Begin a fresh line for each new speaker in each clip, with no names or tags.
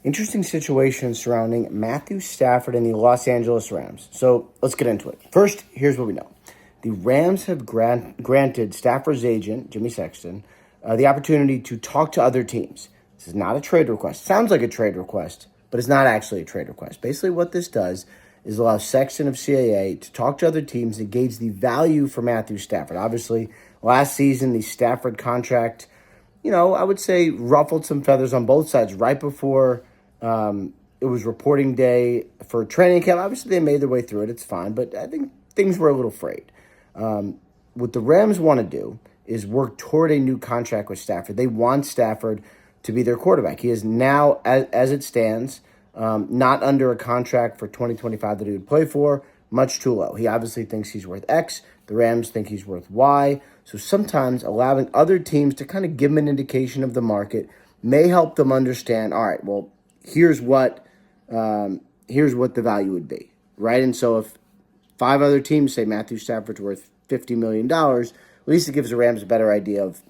Interesting situation surrounding Matthew Stafford and the Los Angeles Rams. So let's get into it. First, here's what we know. The Rams have granted Stafford's agent, Jimmy Sexton, the opportunity to talk to other teams. This is not a trade request. Sounds like a trade request, but it's not actually a trade request. Basically, what this does is allow Sexton of CAA to talk to other teams and gauge the value for Matthew Stafford. Obviously, last season, the Stafford contract, I would say ruffled some feathers on both sides right before it was reporting day for training camp. Obviously, they made their way through it. It's fine, but I think things were a little frayed. What the Rams want to do is work toward a new contract with Stafford. They want Stafford to be their quarterback. He is now, as it stands, not under a contract for 2025 that he would play for, much too low. He obviously thinks he's worth X. The Rams think he's worth Y. So sometimes allowing other teams to kind of give them an indication of the market may help them understand, all right, well, here's what the value would be, right? And so if 5 other teams say Matthew Stafford's worth $50 million, at least it gives the Rams a better idea of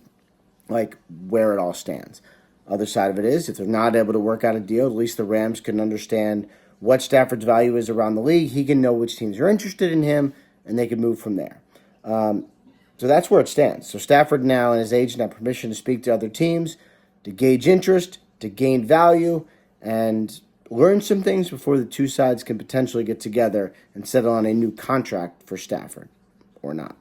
where it all stands. Other side of it is, if they're not able to work out a deal, at least the Rams can understand what Stafford's value is around the league. He can know which teams are interested in him, and they can move from there. So that's where it stands. So Stafford now and his agent have permission to speak to other teams, to gauge interest, to gain value, and learn some things before the two sides can potentially get together and settle on a new contract for Stafford, or not.